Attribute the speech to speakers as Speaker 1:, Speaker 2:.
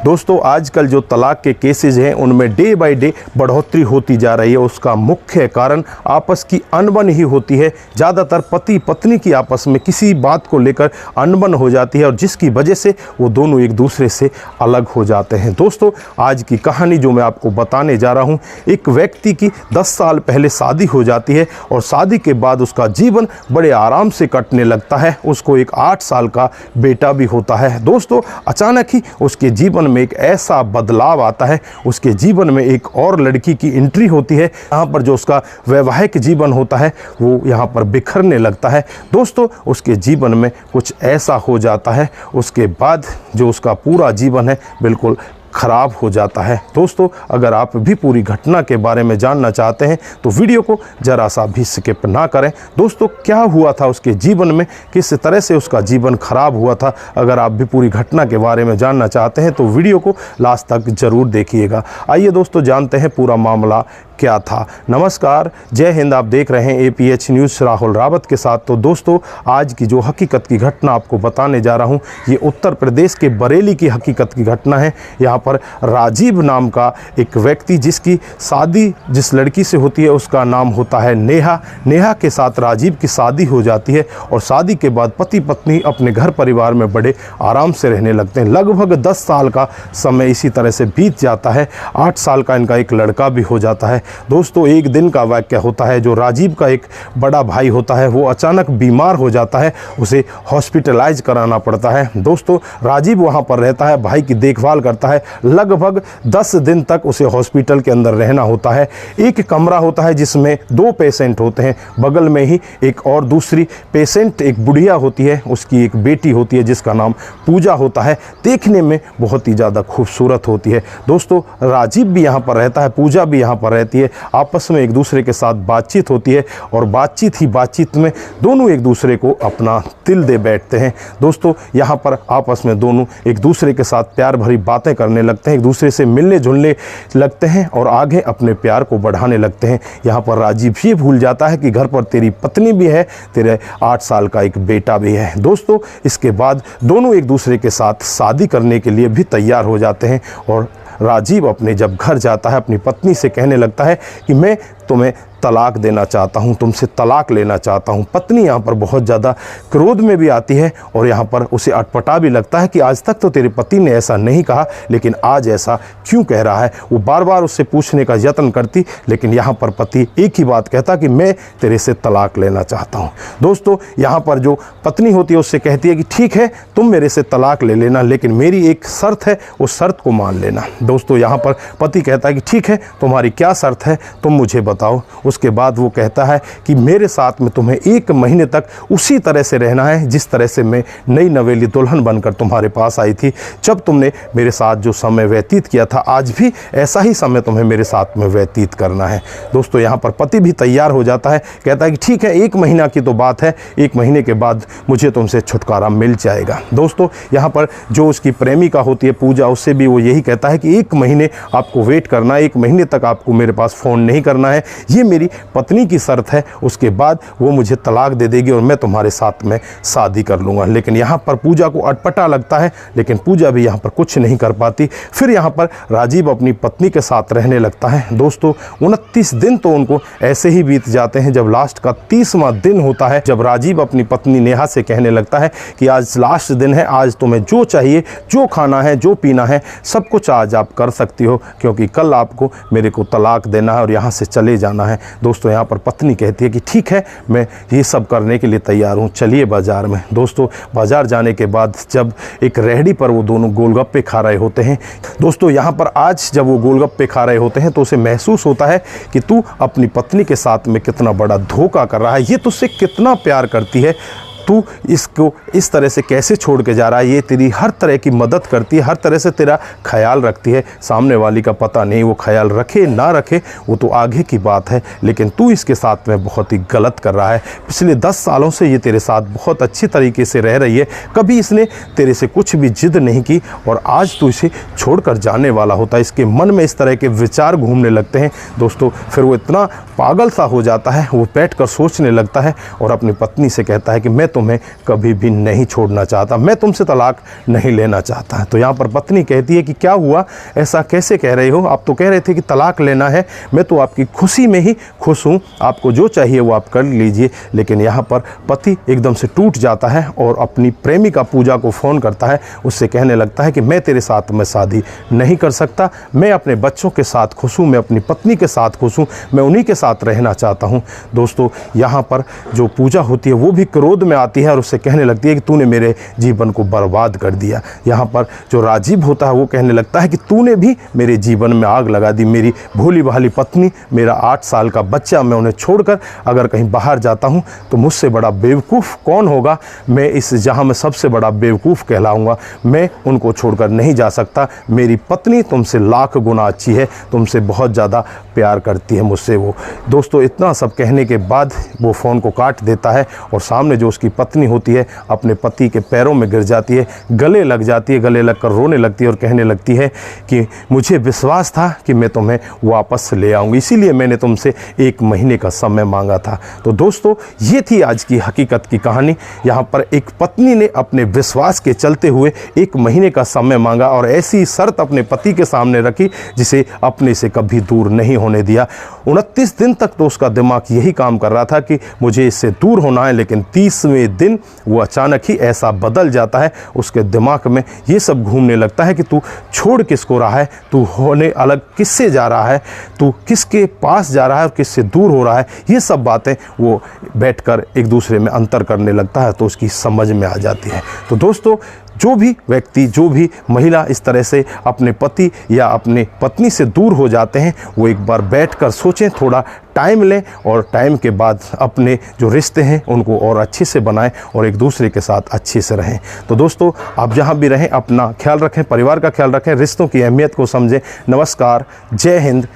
Speaker 1: दोस्तों आजकल जो तलाक के केसेज हैं उनमें डे बाय डे बढ़ोतरी होती जा रही है। उसका मुख्य कारण आपस की अनबन ही होती है। ज़्यादातर पति पत्नी की आपस में किसी बात को लेकर अनबन हो जाती है और जिसकी वजह से वो दोनों एक दूसरे से अलग हो जाते हैं। दोस्तों आज की कहानी जो मैं आपको बताने जा रहा हूँ, एक व्यक्ति की 10 साल पहले शादी हो जाती है और शादी के बाद उसका जीवन बड़े आराम से कटने लगता है। उसको एक 8 साल का बेटा भी होता है। दोस्तों अचानक ही उसके जीवन में एक ऐसा बदलाव आता है, उसके जीवन में एक और लड़की की एंट्री होती है। यहाँ पर जो उसका वैवाहिक जीवन होता है वो यहाँ पर बिखरने लगता है। दोस्तों उसके जीवन में कुछ ऐसा हो जाता है, उसके बाद जो उसका पूरा जीवन है बिल्कुल ख़राब हो जाता है। दोस्तों अगर आप भी पूरी घटना के बारे में जानना चाहते हैं तो वीडियो को ज़रा सा भी स्किप ना करें। दोस्तों क्या हुआ था उसके जीवन में, किस तरह से उसका जीवन ख़राब हुआ था, अगर आप भी पूरी घटना के बारे में जानना चाहते हैं तो वीडियो को लास्ट तक ज़रूर देखिएगा। आइए दोस्तों जानते हैं पूरा मामला क्या था। नमस्कार, जय हिंद। आप देख रहे हैं APH न्यूज़ राहुल रावत के साथ। तो दोस्तों आज की जो हकीकत की घटना आपको बताने जा रहा हूं ये उत्तर प्रदेश के बरेली की हकीकत की घटना है। यहाँ पर राजीव नाम का एक व्यक्ति, जिसकी शादी जिस लड़की से होती है उसका नाम होता है नेहा। नेहा के साथ राजीव की शादी हो जाती है और शादी के बाद पति पत्नी अपने घर परिवार में बड़े आराम से रहने लगते हैं। लगभग 10 साल का समय इसी तरह से बीत जाता है। 8 साल का इनका एक लड़का भी हो जाता है। दोस्तों एक दिन का वाक्य होता है, जो राजीव का एक बड़ा भाई होता है वो अचानक बीमार हो जाता है, उसे हॉस्पिटलाइज कराना पड़ता है। दोस्तों राजीव वहाँ पर रहता है, भाई की देखभाल करता है। लगभग 10 दिन तक उसे हॉस्पिटल के अंदर रहना होता है। एक कमरा होता है जिसमें 2 पेशेंट होते हैं, बगल में ही एक और दूसरी पेशेंट एक बुढ़िया होती है, उसकी एक बेटी होती है जिसका नाम पूजा होता है। देखने में बहुत ही ज़्यादा खूबसूरत होती है। दोस्तों राजीव भी यहाँ पर रहता है, पूजा भी यहाँ पर रहती है। आपस में एक दूसरे के साथ बातचीत होती है और बातचीत में दोनों एक दूसरे को अपना दिल दे बैठते हैं। दोस्तों यहाँ पर आपस में दोनों एक दूसरे के साथ प्यार भरी बातें करने लगते हैं, एक दूसरे से मिलने जुलने लगते हैं और आगे अपने प्यार को बढ़ाने लगते हैं। यहाँ पर राजीव ये भूल जाता है कि घर पर तेरी पत्नी भी है, तेरे 8 साल का एक बेटा भी है। दोस्तों इसके बाद दोनों एक दूसरे के साथ शादी करने के लिए भी तैयार हो जाते हैं और राजीव अपने जब घर जाता है अपनी पत्नी से कहने लगता है कि मैं तुम्हें तलाक देना चाहता हूं, तुमसे तलाक लेना चाहता हूं। पत्नी यहाँ पर बहुत ज़्यादा क्रोध में भी आती है और यहाँ पर उसे अटपटा भी लगता है कि आज तक तो तेरे पति ने ऐसा नहीं कहा, लेकिन आज ऐसा क्यों कह रहा है। वो बार बार उससे पूछने का यत्न करती, लेकिन यहाँ पर पति एक ही बात कहता कि मैं तेरे से तलाक लेना चाहता हूँ। दोस्तों यहाँ पर जो पत्नी होती है उससे कहती है कि ठीक है तुम मेरे से तलाक ले लेना, लेकिन मेरी एक शर्त है, उस शर्त को मान लेना। दोस्तों यहाँ पर पति कहता है कि ठीक है तुम्हारी क्या शर्त है तुम मुझे बताओ। उसके बाद वो कहता है कि मेरे साथ में तुम्हें 1 महीने तक उसी तरह से रहना है जिस तरह से मैं नई नवेली दुल्हन बनकर तुम्हारे पास आई थी। जब तुमने मेरे साथ जो समय व्यतीत किया था आज भी ऐसा ही समय तुम्हें मेरे साथ में व्यतीत करना है। दोस्तों यहाँ पर पति भी तैयार हो जाता है, कहता है कि ठीक है 1 महीना की तो बात है, 1 महीने के बाद मुझे तुमसे छुटकारा मिल जाएगा। दोस्तों यहाँ पर जो उसकी प्रेमिका होती है पूजा, उससे भी वो यही कहता है कि 1 महीने आपको वेट करना है, 1 महीने तक आपको मेरे पास फ़ोन नहीं करना है, ये मेरी पत्नी की शर्त है। उसके बाद वो मुझे तलाक दे देगी और मैं तुम्हारे साथ में शादी कर लूँगा। लेकिन यहाँ पर पूजा को अटपटा लगता है, लेकिन पूजा भी यहाँ पर कुछ नहीं कर पाती। फिर यहाँ पर राजीव अपनी पत्नी के साथ रहने लगता है। दोस्तों 29 दिन तो उनको ऐसे ही बीत जाते हैं। जब लास्ट का 30वां दिन होता है, जब राजीव अपनी पत्नी नेहा से कहने लगता है कि आज लास्ट दिन है, आज तुम्हें जो चाहिए, जो खाना है, जो पीना है, सब कुछ आज आप कर सकती हो, क्योंकि कल आपको मेरे को तलाक देना है और यहाँ से चले जाना है। दोस्तों यहाँ पर पत्नी कहती है कि ठीक है मैं ये सब करने के लिए तैयार हूँ, चलिए बाज़ार में। दोस्तों बाज़ार जाने के बाद जब एक रेहड़ी पर वो दोनों गोलगप्पे खा रहे होते हैं, दोस्तों यहाँ पर आज जब वो गोलगप्पे खा रहे होते हैं तो उसे महसूस होता है कि तू अपनी पत्नी के साथ में कितना बड़ा धोखा कर रहा है, ये तुझसे कितना प्यार करती है, तू इसको इस तरह से कैसे छोड़ के जा रहा है, ये तेरी हर तरह की मदद करती है, हर तरह से तेरा ख्याल रखती है। सामने वाली का पता नहीं वो ख्याल रखे ना रखे, वो तो आगे की बात है, लेकिन तू इसके साथ में बहुत ही गलत कर रहा है। पिछले 10 सालों से ये तेरे साथ बहुत अच्छी तरीके से रह रही है, कभी इसने तेरे से कुछ भी जिद नहीं की और आज तू इसे छोड़कर जाने वाला होता है। इसके मन में इस तरह के विचार घूमने लगते हैं। दोस्तों फिर वो इतना पागल सा हो जाता है, वो बैठ कर सोचने लगता है और अपनी पत्नी से कहता है कि मैं तुम्हें कभी भी नहीं छोड़ना चाहता, मैं तुमसे तलाक नहीं लेना चाहता। तो यहाँ पर पत्नी कहती है कि क्या हुआ, ऐसा कैसे कह रहे हो, आप तो कह रहे थे कि तलाक लेना है, मैं तो आपकी खुशी में ही खुश हूँ, आपको जो चाहिए वो आप कर लीजिए। लेकिन यहाँ पर पति एकदम से टूट जाता है और अपनी प्रेमिका पूजा को फ़ोन करता है, उससे कहने लगता है कि मैं तेरे साथ में शादी नहीं कर सकता, मैं अपने बच्चों के साथ खुश हूँ, मैं अपनी पत्नी के साथ खुश हूँ, मैं उन्हीं के साथ रहना चाहता हूँ। दोस्तों यहाँ पर जो पूजा होती है वो भी क्रोध में आती है और उससे कहने लगती है कि तूने मेरे जीवन को बर्बाद कर दिया। यहाँ पर जो राजीव होता है वो कहने लगता है कि तूने भी मेरे जीवन में आग लगा दी, मेरी भोली भाली पत्नी, मेरा 8 साल का बच्चा, मैं उन्हें छोड़कर अगर कहीं बाहर जाता हूँ तो मुझसे बड़ा बेवकूफ़ कौन होगा, मैं इस जहाँ में सबसे बड़ा बेवकूफ़ कहलाऊँगा, मैं उनको छोड़कर नहीं जा सकता, मेरी पत्नी तुमसे लाख गुना अच्छी है, तुमसे बहुत ज़्यादा प्यार करती है मुझसे वो। दोस्तों इतना सब कहने के बाद वो फ़ोन को काट देता है और सामने जो उसकी पत्नी होती है अपने पति के पैरों में गिर जाती है, गले लग जाती है, गले लगकर रोने लगती है और कहने लगती है कि मुझे विश्वास था कि मैं तुम्हें वापस ले आऊँगी, इसीलिए मैंने तुमसे 1 महीने का समय मांगा था। तो दोस्तों ये थी आज की हकीकत की कहानी। यहाँ पर एक पत्नी ने अपने विश्वास के चलते हुए 1 महीने का समय मांगा और ऐसी शर्त अपने पति के सामने रखी जिसे अपने से कभी दूर नहीं होने दिया। 29 दिन तक तो उसका दिमाग यही काम कर रहा था कि मुझे इससे दूर होना है, लेकिन 30वें दिन वो अचानक ही ऐसा बदल जाता है, उसके दिमाग में ये सब घूमने लगता है कि तू छोड़ किसको रहा है, तू होने अलग किससे जा रहा है, तू किसके पास जा रहा है और किससे दूर हो रहा है। ये सब बातें वो बैठकर एक दूसरे में अंतर करने लगता है तो उसकी समझ में आ जाती है। तो दोस्तों जो भी व्यक्ति, जो भी महिला इस तरह से अपने पति या अपने पत्नी से दूर हो जाते हैं वो एक बार बैठकर सोचें, थोड़ा टाइम लें और टाइम के बाद अपने जो रिश्ते हैं उनको और अच्छे से बनाएं और एक दूसरे के साथ अच्छे से रहें। तो दोस्तों आप जहां भी रहें अपना ख्याल रखें, परिवार का ख्याल रखें, रिश्तों की अहमियत को समझें। नमस्कार, जय हिंद,